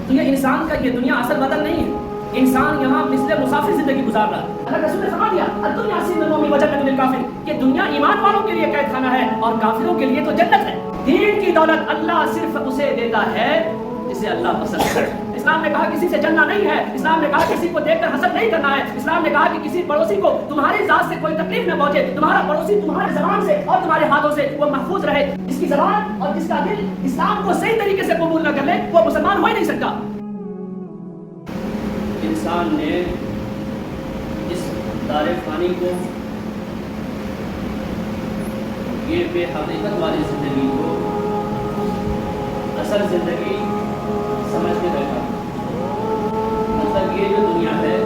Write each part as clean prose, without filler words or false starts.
تو یہ انسان کا یہ دنیا اصل وطن نہیں ہے. انسان یہاں مثل مسافر زندگی گزار رہا ہے. اللہ رسول نے فرما دیا الدنیا سجن المؤمن وجنۃ للکافر کہ دنیا ایمان والوں کے لیے قید خانہ ہے اور کافروں کے لیے تو جنت ہے. دین کی دولت اللہ صرف اسے دیتا ہے جسے اللہ پسند کرے. اسلام نے کہا کسی سے جلنا نہیں ہے. اسلام نے کہا کسی کو دیکھ کر حسد نہیں کرنا ہے. اسلام نے کہا کہ کسی پڑوسی کو تمہاری ذات سے کوئی تکلیف نہ پہنچے. تمہارا پڑوسی تمہارے زبان سے اور تمہارے ہاتھوں سے وہ محفوظ رہے. جس کی زبان اور جس کا دل اسلام کو صحیح طریقے سے قبول نہ کر لے وہ مسلمان ہو ہی نہیں سکتا. انسان نے اس دار فانی کو یہ بے حقیقت والی زندگی کو اصل زندگی سمجھ کے بیٹھا. مطلب یہ جو دنیا ہے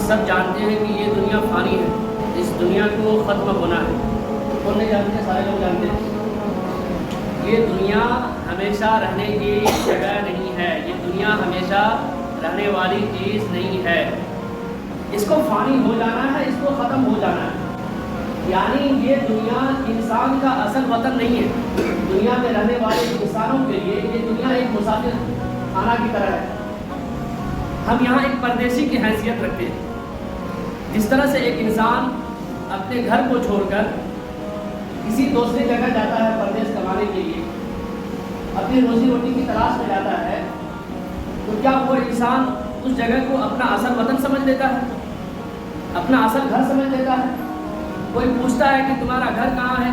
سب جانتے ہیں کہ یہ دنیا فانی ہے. اس دنیا کو ختم ہونا ہے. کون نہیں جانتے؟ سارے لوگ جانتے ہیں. یہ دنیا ہمیشہ رہنے کی جگہ نہیں ہے. یہ دنیا ہمیشہ رہنے والی چیز نہیں ہے. اس کو فانی ہو جانا ہے. اس کو ختم ہو جانا ہے. یعنی یہ دنیا انسان کا اصل وطن نہیں ہے. دنیا میں رہنے والے انسانوں کے لیے یہ دنیا ایک مسافر خانہ کی طرح ہے. ہم یہاں ایک پردیسی کی حیثیت رکھتے ہیں. جس طرح سے ایک انسان اپنے گھر کو چھوڑ کر کسی دوسری جگہ جاتا ہے پردیس کمانے کے لیے, اپنی روزی روٹی کی تلاش میں جاتا ہے, تو کیا وہ انسان اس جگہ کو اپنا اصل وطن سمجھ لیتا ہے, اپنا اصل گھر سمجھ لیتا ہے؟ کوئی پوچھتا ہے کہ تمہارا گھر کہاں ہے,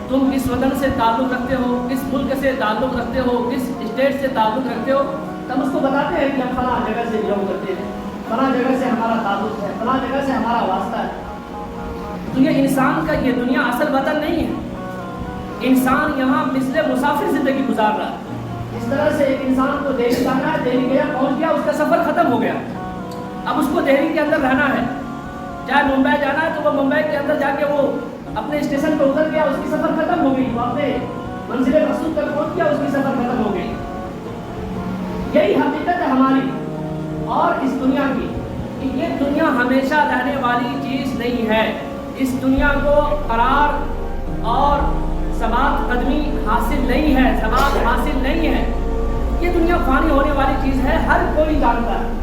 تم کس وطن سے تعلق رکھتے ہو, کس ملک سے تعلق رکھتے ہو, کس اسٹیٹ سے تعلق رکھتے ہو, تب اس کو بتاتے ہیں کہ ہم فلاں جگہ سے بلونگ کرتے ہیں, فلاں جگہ سے ہمارا تعلق ہے, فلاں جگہ سے ہمارا واسطہ ہے. تو یہ انسان کا یہ دنیا اصل وطن نہیں ہے. انسان یہاں مثل مسافر زندگی گزار رہا ہے. اس طرح سے ایک انسان کو دہلی جانا ہے, دہلی گیا, پہنچ گیا, اس کا سفر ختم ہو گیا. اب اس کو دہلی کے اندر رہنا ہے. چاہے ممبئی جانا ہے تو وہ ممبئی کے اندر جا کے وہ اپنے اسٹیشن پہ اتر گیا, اس کی سفر ختم ہو گئی. وہ اپنے منزل مقصود تک پہنچ گیا, اس کی سفر ختم ہو گئی. یہی حقیقت ہے ہماری اور اس دنیا کی کہ یہ دنیا ہمیشہ رہنے والی چیز نہیں ہے. اس دنیا کو قرار اور ثبات قدمی حاصل نہیں ہے, ثبات حاصل نہیں ہے. یہ دنیا فانی ہونے والی چیز ہے. ہر کوئی جانتا ہے,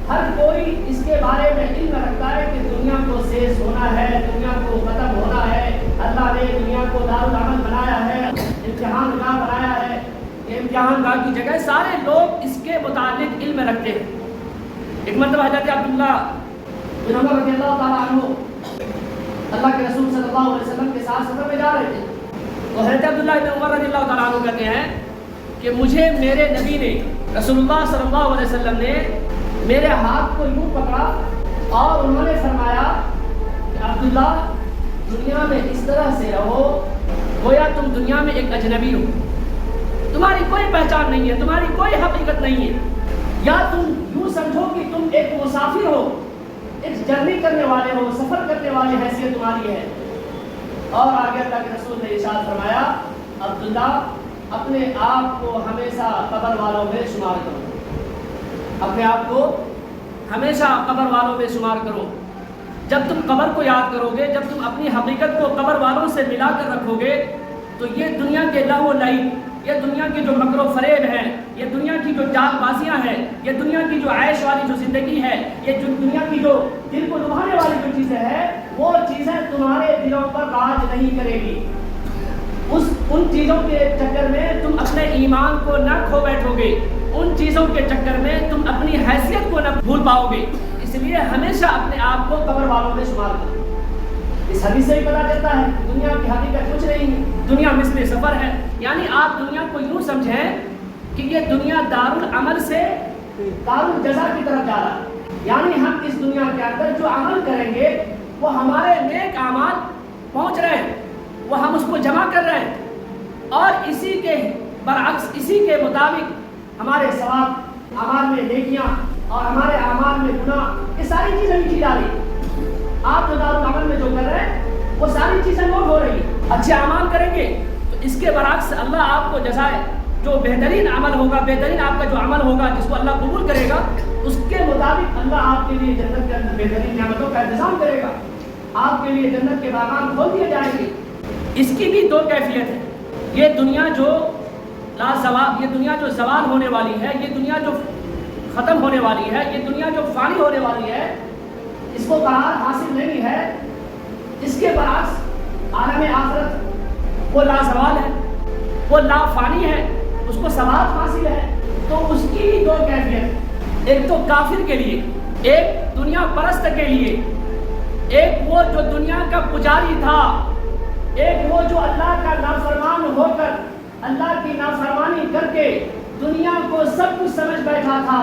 ہر کوئی اس کے بارے میں علم رکھتا ہے کہ دنیا کو سیز ہونا ہے, دنیا کو ختم ہونا ہے. اللہ نے دنیا کو دارالعمل بنایا ہے, امتحان گاہ بنایا ہے. یہ امتحان گاہ کی جگہ سارے لوگ اس کے متعلق علم رکھتے ہیں. ایک مرتبہ حضرت عبداللہ بن عمر رضی اللہ تعالیٰ عنہ اللہ کے رسول صلی اللہ علیہ وسلم کے ساتھ سفر میں جا رہے تھے. تو حضرت عبداللہ بن عمر رضی اللہ تعالیٰ عنہ کہتے ہیں کہ مجھے میرے نبی نے, رسول اللہ صلی اللہ علیہ وسلم نے میرے ہاتھ کو یوں پکڑا اور انہوں نے فرمایا کہ عبداللہ دنیا میں اس طرح سے رہو گویا تم دنیا میں ایک اجنبی ہو, تمہاری کوئی پہچان نہیں ہے, تمہاری کوئی حقیقت نہیں ہے. یا تم یوں سمجھو کہ تم ایک مسافر ہو, ایک جرنی کرنے والے ہو, سفر کرنے والی حیثیت تمہاری ہے. اور آگے اللہ کے رسول نے ارشاد فرمایا عبداللہ اپنے آپ کو ہمیشہ قبر والوں میں شمار کرو, اپنے آپ کو ہمیشہ قبر والوں میں شمار کرو. جب تم قبر کو یاد کرو گے, جب تم اپنی حقیقت کو قبر والوں سے ملا کر رکھو گے, تو یہ دنیا کے لہو و لعب, یہ دنیا کے جو مکر و فریب ہیں, یہ دنیا کی جو جال بازیاں ہیں, یہ دنیا کی جو عیش والی جو زندگی ہے, یہ جو دنیا کی جو دل کو لبھانے والی جو چیزیں ہیں, وہ چیزیں تمہارے دلوں پر راج نہیں کرے گی. ان چیزوں کے چکر میں تم اپنے ایمان کو نہ کھو بیٹھو گے, ان چیزوں کے چکر میں تم اپنی حیثیت کو نہ بھول پاؤ گے. اس لیے ہمیشہ اپنے آپ کو قبر والوں میں شمار کرو. اس حدیث سے ہی پتہ چلتا ہے دنیا کی حقیقت کچھ نہیں ہے, دنیا مثل سفر ہے. یعنی آپ دنیا کو یوں سمجھیں کہ یہ دنیا دارالعمل سے دارالجزا کی طرف جا رہا ہے. یعنی ہم اس دنیا کے اندر جو عمل کریں گے وہ ہمارے نیک اعمال پہنچ رہے ہیں, وہ ہم اس کو جمع کر رہے ہیں, اور اسی کے برعکس, اسی کے مطابق ہمارے ثواب اعمال میں نیکیاں اور ہمارے اعمال میں گناہ, یہ ساری چیزیں لکھی جا رہی ہیں. آپ جو دارالعمل میں جو کر رہے ہیں وہ ساری چیزیں نوٹ ہو رہی ہیں. اچھے اعمال کریں گے تو اس کے برعکس اللہ آپ کو جزائے, جو بہترین عمل ہوگا, بہترین آپ کا جو عمل ہوگا جس کو اللہ قبول کرے گا, اس کے مطابق اللہ آپ کے لیے جنت کے اندر بہترین نعمتوں کا انتظام کرے گا. آپ کے لیے جنت کے باغات کھول دیے جائیں گے. اس کی بھی دو کیفیت ہے. یہ دنیا جو لازوال, یہ دنیا جو زوال ہونے والی ہے, یہ دنیا جو ختم ہونے والی ہے، یہ دنیا جو فانی ہونے والی ہے، اس کو قرار حاصل نہیں ہے، اس کے برعکس عالم آخرت وہ لازوال ہے، وہ لا فانی ہے، اس کو ثواب حاصل ہے. تو اس کی دو کیفیت، ایک تو کافر کے لیے، ایک دنیا پرست کے لیے، ایک وہ جو دنیا کا پجاری تھا، ایک وہ جو اللہ کا نافرمان ہو کر اللہ کی نافرمانی کر کے دنیا کو سب کچھ سمجھ بیٹھا تھا،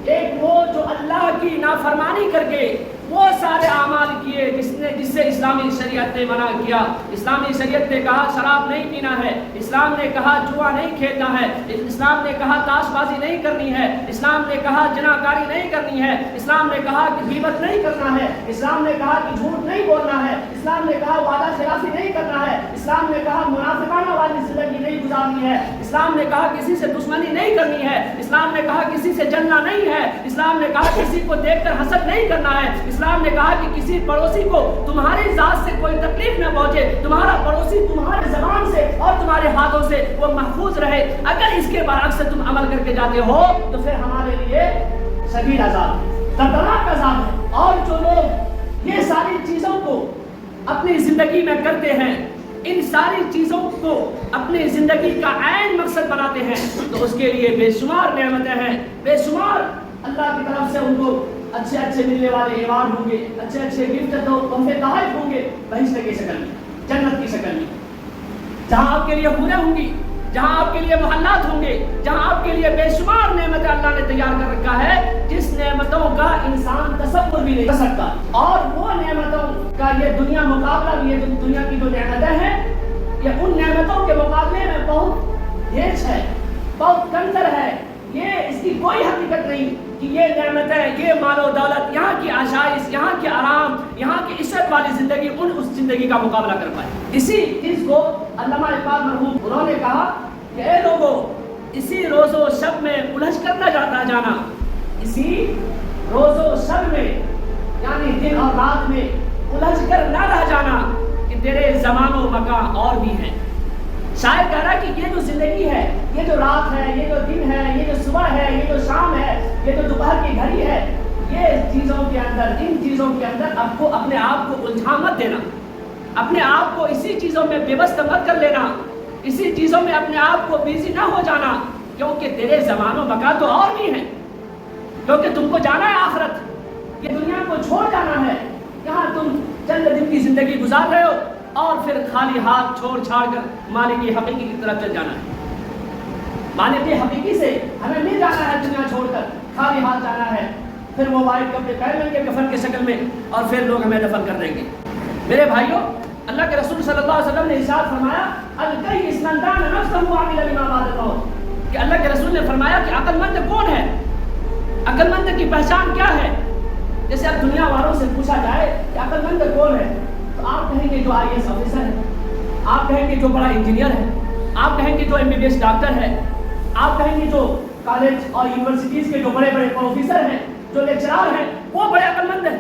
ایک وہ جو اللہ کی نافرمانی کر کے وہ سارے اعمال کیے جس سے اسلامی شریعت نے منع کیا. اسلامی شریعت نے کہا شراب نہیں پینا ہے، اسلام نے کہا جوا نہیں کھیلنا ہے، اسلام نے کہا تاش بازی نہیں کرنی ہے، اسلام نے کہا جناکاری نہیں کرنی ہے، اسلام نے کہا کہ غیبت نہیں کرنا ہے، اسلام نے کہا کہ جھوٹ نہیں بولنا ہے، اسلام نے کہا وعدہ خلافی نہیں کرنا ہے، اسلام نے کہا منافقانہ والی زندگی نہیں گزارنی ہے، اسلام نے کہا کسی سے دشمنی نہیں کرنی ہے، اسلام نے کہا کسی سے جلنا نہیں ہے، اسلام نے کہا کسی کو دیکھ کر حسد نہیں کرنا ہے، اسلام نے کہا کہ کسی پڑوسی کو تمہاری ذات سے کوئی تکلیف نہ پہنچے، تمہارا پڑوسی تمہارے زبان سے اور تمہارے ہاتھوں سے وہ محفوظ رہے. اگر اس کے برعکس تم عمل کر کے جاتے ہو تو پھر ہمارے لیے شدید عذاب ہے، دردناک عذاب ہے. اور جو لوگ یہ ساری چیزوں کو اپنی زندگی میں کرتے ہیں، ان ساری چیزوں کو اپنی زندگی کا عین مقصد بناتے ہیں، تو اس کے لیے بے شمار نعمتیں ہیں، بے شمار اللہ کی طرف سے ان کو اچھے اچھے ملنے والے ایوارڈ ہوں گے، اچھے اچھے گفٹ تو تحفے تحائف ہوں گے بہشت کی شکل میں، جنت کی شکل میں، جہاں آپ کے لیے حوریں ہوں گی، جہاں آپ کے لیے محلات ہوں گے، جہاں آپ کے لیے بے شمار نعمتیں اللہ نے تیار کر رکھا ہے جس نعمتوں کا انسان تصور بھی نہیں کر سکتا. اور وہ نعمتوں کا یہ دنیا مقابلہ بھی، یہ دنیا کی جو نعمتیں ہیں یہ ان نعمتوں کے مقابلے میں بہت ہیچ ہے، بہت کمتر ہے. یہ اس کی کوئی حقیقت نہیں کہ یہ نعمتیں، یہ مال و دولت، یہاں کی آشائش، یہاں کے آرام، یہاں کی عزت والی زندگی اس زندگی کا مقابلہ کر پائے. اسی چیز کو علامہ اقبال مرحوم انہوں نے کہا کہ اے لوگوں، اسی روز و شب میں الجھ کر نہ جانا، اسی روز و شب میں یعنی دن اور رات میں الجھ کر نہ رہ جانا کہ تیرے زمان و مکان اور بھی ہیں. شاعر کہہ رہا ہے کہ یہ جو زندگی ہے، یہ جو رات ہے، یہ جو دن ہے، یہ جو صبح ہے، یہ جو شام ہے، یہ جو دوپہر کی گھڑی ہے، یہ چیزوں کے اندر، ان چیزوں کے اندر آپ کو اپنے آپ کو الجھا مت دینا، اپنے آپ کو اسی چیزوں میں بے بس مت کر لینا، اسی چیزوں میں اپنے آپ کو بیزی نہ ہو جانا، کیونکہ تیرے زمان و مکان تو اور بھی ہیں، کیونکہ تم کو جانا ہے آخرت، یہ دنیا کو چھوڑ جانا ہے. یہاں تم چند دن کی زندگی گزار رہے ہو اور پھر خالی ہاتھ چھوڑ چھاڑ کر مالک حقیقی کی طرف چل جانا ہے. مالک حقیقی سے ہمیں مل جانا ہے، دنیا چھوڑ کر خالی ہاتھ جانا ہے، پھر وہ وائٹ کپڑے پہن لیں گے کفن کی شکل میں اور پھر لوگ ہمیں دفن کر دیں گے. میرے بھائیوں، اللہ کے رسول صلی اللہ علیہ وسلم نے ارشاد فرمایا الکیس من دان نفسہ وعمل لما بعد الموت، کہ اللہ کے رسول نے فرمایا کہ عقل مند کون ہے، عقل مند کی پہچان کیا ہے. جیسے اب دنیا والوں سے پوچھا جائے کہ عقل مند کون ہے تو آپ کہیں گے جو IAS آفیسر ہے، آپ کہیں گے جو بڑا انجینئر ہے، آپ کہیں گے جو MBBS ڈاکٹر ہے، آپ کہیں گے جو کالج اور یونیورسٹیز کے جو بڑے بڑے پروفیسر ہیں، جو لیکچرار ہیں، وہ بڑے عقل مند ہیں.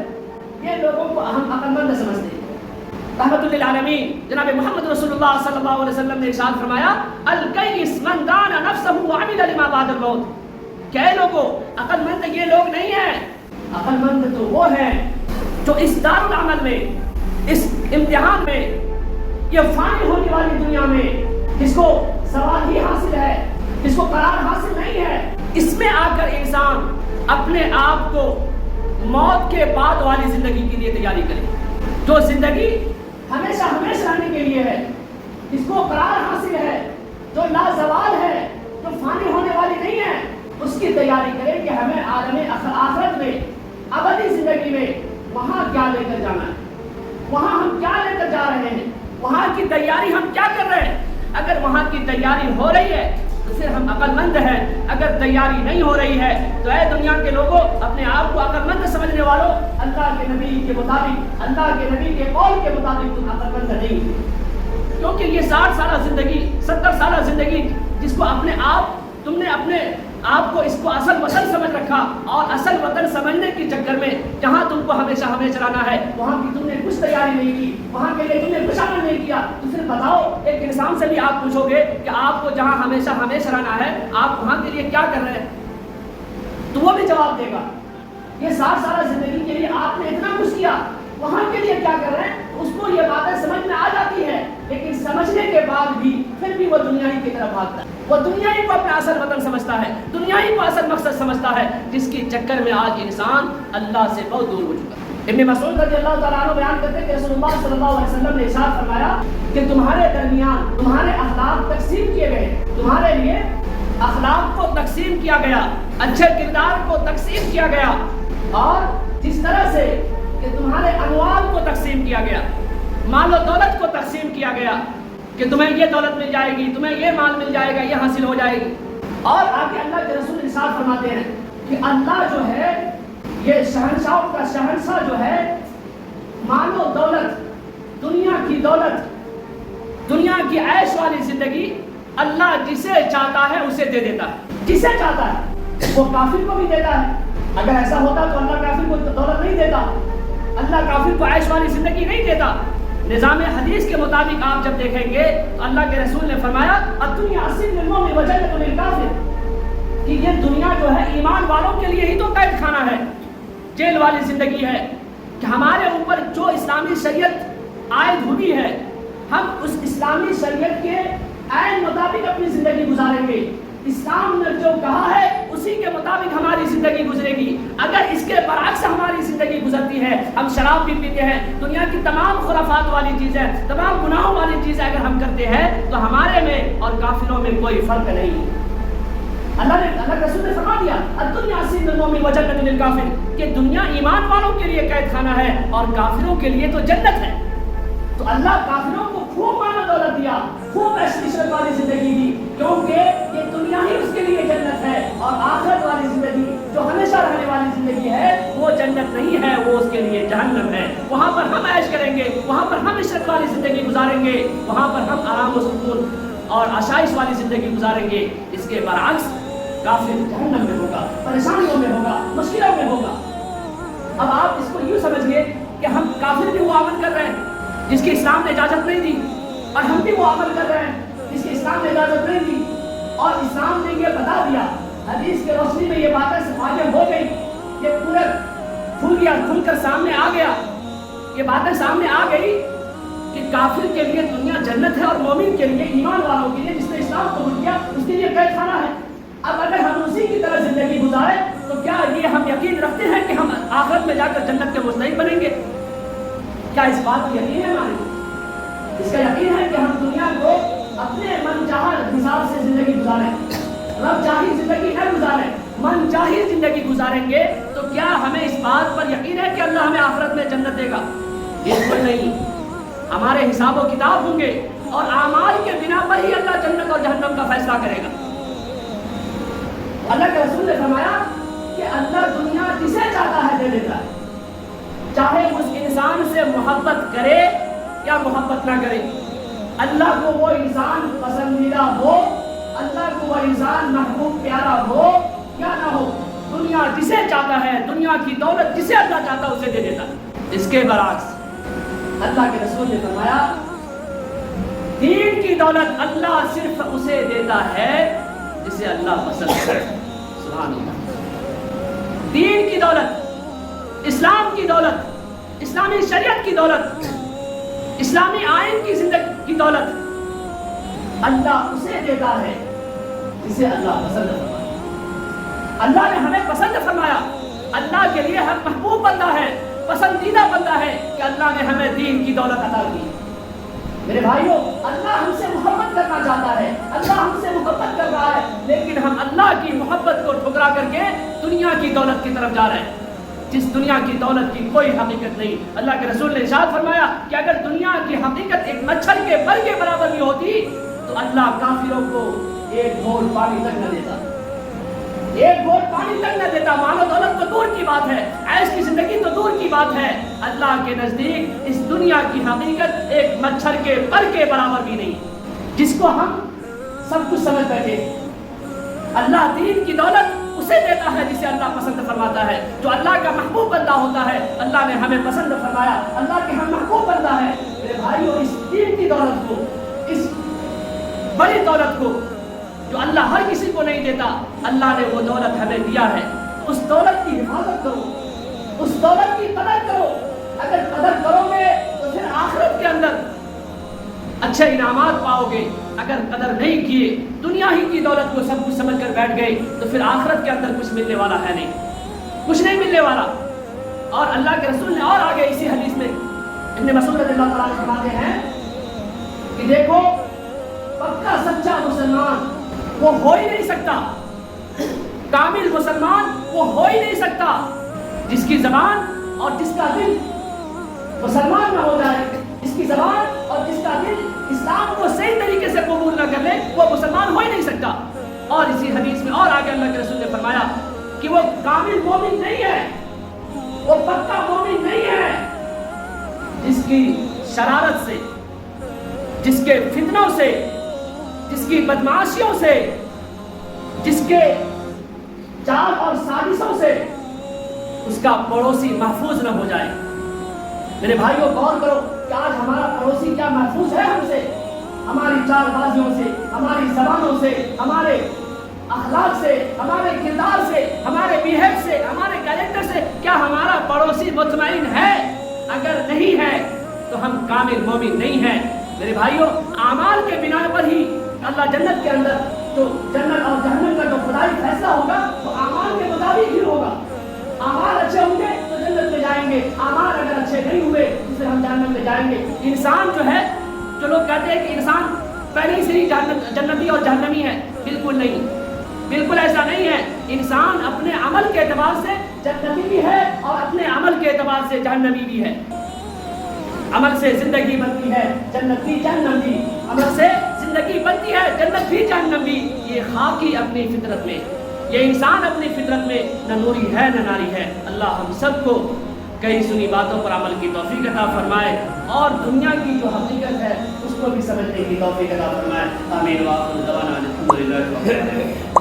یہ لوگوں کو ہم عقل مند سمجھتے ہیں. رحمت للعالمین جناب محمد رسول اللہ صلی اللہ علیہ وسلم نے ارشاد فرمایا الکیس من دان نفسہ وعمل لما بعد الموت، کہ اے لوگوں، عقل مند یہ لوگ نہیں ہیں، عقل مند تو وہ ہیں جو اس دار العمل میں، اس امتحان میں، یہ فانی ہونے والی دنیا میں جس کو ثواب ہی حاصل ہے، جس کو قرار حاصل نہیں ہے، اس میں آ کر انسان اپنے آپ کو موت کے بعد والی زندگی کے لیے تیاری کرے. جو زندگی ہمیشہ ہمیشہ رہنے کے لیے ہے، جس کو قرار حاصل ہے، جو لازوال ہے، جو فانی ہونے والی نہیں ہے، اس کی تیاری کرے کہ ہمیں عالم آخرت میں، ابدی زندگی میں وہاں کیا لے کر جانا ہے، وہاں ہم کیا لے کر جا رہے ہیں، وہاں کی تیاری ہم کیا کر رہے ہیں. اگر وہاں کی تیاری ہو رہی ہے تو پھر ہم عقل مند ہیں، اگر تیاری نہیں ہو رہی ہے تو اے دنیا کے لوگوں، اپنے آپ کو عقل مند سمجھنے والوں، اللہ کے نبی کے مطابق، اللہ کے نبی کے قول کے مطابق تم عقل مند نہیں، کیونکہ یہ 60 سالہ زندگی، 70 سالہ زندگی جس کو تم نے اپنے آپ کو اس کو اصل وطن سمجھ رکھا، اور اصل وطن سمجھنے کے چکر میں جہاں تم کو ہمیشہ ہمیشہ رہنا ہے وہاں کی تم نے کچھ تیاری نہیں کی، وہاں کے لیے تم نے کچھ عمل نہیں کیا، تو پھر بتاؤ ایک انسان سے بھی آپ پوچھو گے کہ آپ کو جہاں ہمیشہ ہمیشہ رہنا ہے آپ وہاں کے لیے کیا کر رہے ہیں. تو وہ بھی جواب دے گا یہ سارا زندگی کے لیے آپ نے اتنا کچھ کیا، وہاں کے لیے کیا کر رہے ہیں؟ اس کو یہ باتیں سمجھ میں آ جاتی ہے، لیکن سمجھنے کے بعد بھی پھر بھی وہ دنیا ہی کی طرف بھاگتا ہے، وہ دنیا ہی کو اپنا اصل وطن سمجھتا ہے، دنیا ہی کو اصل مقصد سمجھتا ہے، جس کے چکر میں آج انسان اللہ سے بہت دور ہو چکا ہے۔ ابن مسعود رضی اللہ تعالیٰ عنہ بیان کرتے ہیں کہ رسول اللہ صلی اللہ علیہ وسلم نے ارشاد فرمایا کہ تمہارے درمیان تمہارے اخلاق تقسیم کیے گئے، تمہارے لیے اخلاق کو تقسیم کیا گیا، اچھے کردار کو تقسیم کیا گیا، اور جس طرح سے کہ تمہارے اموال کو تقسیم کیا گیا، مال و دولت کو تقسیم کیا گیا کہ تمہیں یہ دولت مل جائے گی، تمہیں یہ مال مل جائے گا، یہ حاصل ہو جائے گی۔ اور آگے اللہ کے رسول ارشاد فرماتے ہیں کہ اللہ جو ہے یہ شہنشاہوں کا شہنشاہ جو ہے، مال و دولت، دنیا کی دولت، دنیا کی عیش والی زندگی اللہ جسے چاہتا ہے اسے دے دیتا ہے، جسے چاہتا ہے وہ کافر کو بھی دیتا ہے۔ اگر ایسا ہوتا تو اللہ کافر کو دولت نہیں دیتا، اللہ کافر کو عیش والی زندگی نہیں دیتا۔ نظام حدیث کے مطابق آپ جب دیکھیں گے تو اللہ کے رسول نے فرمایا الدنیا سجن المؤمن وجنۃ للکافر، کہ یہ دنیا جو ہے ایمان والوں کے لیے ہی تو قید خانہ ہے، جیل والی زندگی ہے، کہ ہمارے اوپر جو اسلامی شریعت عائد ہوئی ہے ہم اس اسلامی شریعت کے عین مطابق اپنی زندگی گزاریں گے، اسلام نے جو کہا ہے اسی کے مطابق ہماری زندگی گزرے گی۔ اگر اس کے برعکس ہماری زندگی گزرتی ہے، ہم شراب بھی پیتے ہیں، دنیا کی تمام خرافات والی چیزیں، تمام گناہوں والی چیزیں اگر ہم کرتے ہیں تو ہمارے میں اور کافروں میں کوئی فرق نہیں۔ اللہ رسول نے فرما دیا الدنیا سجن المؤمن وجنۃ للکافر، کہ دنیا ایمان والوں کے لیے قید خانہ ہے اور کافروں کے لیے تو جنت ہے۔ تو اللہ کافروں کو خوب مال و دولت دیا، خوب عشرت والی زندگی دی، کیونکہ یہ دنیا ہی اس کے لیے جنت ہے، اور آخرت والی زندگی جو ہمیشہ رہنے والی زندگی ہے وہ جنت نہیں ہے، وہ اس کے لیے جہنم ہے۔ وہاں پر ہم عیش کریں گے، وہاں پر ہم عشرت والی زندگی گزاریں گے، وہاں پر ہم آرام و سکون اور آسائش والی زندگی گزاریں گے۔ اس کے برعکس کافر جہنم میں ہوگا، پریشانیوں میں ہوگا، مشکلوں میں ہوگا۔ اب آپ اس کو یوں سمجھیے کہ ہم کافر بھی وہ عمل کر رہے ہیں جس کی اسلام نے اجازت نہیں دی، اور ہم بھی وہ عمل کر رہے ہیں جس کی اسلام نے اجازت نہیں دی، اور اسلام نے یہ بتا دیا، حدیث کے روشنی میں یہ باتیں واضح ہو گئی، یہ پورا کھل کر سامنے آ گیا، یہ باتیں سامنے آ گئی کہ کافر کے لیے دنیا جنت ہے اور مومن کے لیے، ایمان والوں کے لیے جس نے اسلام قبول کیا اس کے لیے قید خانہ ہے۔ اب اگر ہم اسی کی طرح زندگی گزاریں تو کیا یہ ہم یقین رکھتے ہیں کہ ہم آخرت میں جا کر جنت کے مستحق بنیں گے؟ کیا اس بات کو یقین ہے ہمارے؟ اس کا یقین ہے کہ ہم دنیا کو اپنے من چاہا حساب سے زندگی گزاریں، رب چاہی زندگی نہ گزاریں، من چاہی زندگی گزاریں گے تو کیا ہمیں اس بات پر یقین ہے کہ اللہ ہمیں آخرت میں جنت دے گا؟ بالکل نہیں۔ ہمارے حساب و کتاب ہوں گے اور اعمال کے بنا پر ہی اللہ جنت اور جہنم کا فیصلہ کرے گا۔ اللہ کے رسول نے فرمایا کہ اللہ دنیا جسے چاہتا ہے دے دیتا ہے، چاہے اس انسان سے محبت کرے یا محبت نہ کرے، اللہ کو وہ انسان پسندیدہ ہو، اللہ کو وہ انسان محبوب پیارا ہو یا نہ ہو، دنیا جسے چاہتا ہے، دنیا کی دولت جسے اللہ چاہتا ہے اسے دے دیتا ہے۔ اس کے برعکس اللہ کے رسول نے فرمایا دین کی دولت اللہ صرف اسے دیتا ہے جسے اللہ پسند کرے۔ سبحان اللہ۔ دین کی دولت، اسلام کی دولت، اسلامی شریعت کی دولت، اسلامی آئین کی زندگی کی دولت اللہ اسے دیتا ہے جسے اللہ پسند فرمایا۔ اللہ نے ہمیں پسند فرمایا، اللہ کے لیے ہم محبوب بندہ ہے، پسندیدہ بندہ ہے کہ اللہ نے ہمیں دین کی دولت عطا کی۔ میرے بھائیوں، اللہ ہم سے محبت کرنا چاہتا ہے، اللہ ہم سے محبت کر رہا ہے، لیکن ہم اللہ کی محبت کو ٹھکرا کر کے دنیا کی دولت کی طرف جا رہے ہیں، جس دنیا کی دولت کی کوئی حقیقت نہیں۔ اللہ کے رسول نے ارشاد فرمایا کہ اگر دنیا کی حقیقت ایک مچھر کے پر کے برابر بھی ہوتی تو اللہ کافروں کو ایک گھونٹ پانی تک نہ دیتا، ایک گھونٹ پانی تک نہ دیتا۔ مال و دولت تو دور کی بات ہے، عیش کی زندگی تو دور کی بات ہے، اللہ کے نزدیک اس دنیا کی حقیقت ایک مچھر کے پر کے برابر بھی نہیں، جس کو ہم سب کچھ سمجھ بیٹھے۔ اللہ دین کی دولت اسے دیتا ہے جسے اللہ پسند فرماتا ہے، جو اللہ کا محبوب بندہ ہوتا ہے۔ اللہ نے ہمیں پسند فرمایا، اللہ کے ہم محبوب بندہ ہے۔ میرے بھائیوں، اس دین کی دولت کو، اس بڑی دولت کو جو اللہ ہر کسی کو نہیں دیتا، اللہ نے وہ دولت ہمیں دیا ہے، اس دولت کی حفاظت کرو، اس دولت کی قدر کرو. اگر قدر کرو گے تو پھر آخرت کے اندر اچھے انعامات پاؤ گے. اگر قدر نہیں کیے، دنیا ہی کی دولت کو سب کچھ سمجھ کر بیٹھ گئے تو پھر آخرت کے اندر کچھ ملنے والا ہے نہیں، کچھ نہیں ملنے والا. اور اللہ کے رسول نے اور آگے اسی حدیث میں ابن مسعود رضی اللہ تعالیٰ عنہ فرماتے ہیں کہ دیکھو پکا سچا مسلمان وہ ہو ہی نہیں سکتا، کامل مسلمان وہ ہو ہی نہیں سکتا جس کی زبان اور جس کا دل مسلمان نہ ہو جائے، جس کی زبان اور جس کا دل اسلام کو صحیح طریقے سے قبول نہ کر لے، وہ مسلمان ہو ہی نہیں سکتا. اور اسی حدیث میں اور آگے اللہ کے رسول نے فرمایا کہ وہ کامل مومن نہیں ہے، وہ پکا مومن نہیں ہے جس کی شرارت سے، جس کے فتنوں سے، جس کی بدمعاشیوں سے، جس کے چال اور سازشوں سے اس کا پڑوسی محفوظ نہ ہو جائے. میرے بھائیوں غور کرو کہ آج ہمارا پڑوسی کیا محفوظ ہے ہم سے؟ ہماری چال بازیوں سے، ہماری زبانوں سے، ہمارے اخلاق سے، ہمارے کردار سے، ہمارے بیہیو سے، ہمارے کیریکٹر سے کیا ہمارا پڑوسی مطمئن ہے؟ اگر نہیں ہے تو ہم کامل مومن نہیں ہیں. میرے بھائیوں اعمال کے بنا پر ہی اللہ جنت کے اندر جو جنت اور جہنم کا جو خدائی فیصلہ ہوگا وہ اعمال کے مطابق ہی ہوگا. اعمال اچھے ہوں گے تو جنت میں جائیں گے، اعمال اگر اچھے نہیں ہوئے تو پھر ہم جہنم میں جائیں گے. انسان جو ہے، جو لوگ کہتے ہیں کہ انسان پہلے سے ہی جنتی اور جہنمی ہے، بالکل نہیں، بالکل ایسا نہیں ہے. انسان اپنے عمل کے اعتبار سے جنتی بھی ہے اور اپنے عمل کے اعتبار سے جہنمی بھی ہے. عمل سے زندگی بنتی ہے، جنت بھی جہنم بھی. عمل سے زندگی بنتی ہے، جنت بھی جہنم بھی. یہ خاکی اپنی فطرت میں، یہ انسان اپنی فطرت میں نہ نوری ہے نہ ناری ہے. اللہ ہم سب کو کئی سنی باتوں پر عمل کی توفیق عطا فرمائے اور دنیا کی جو حقیقت ہے اس کو بھی سمجھنے کی توفیق عطا فرمائے. آمین. وآخر دعوانا الحمدللہ.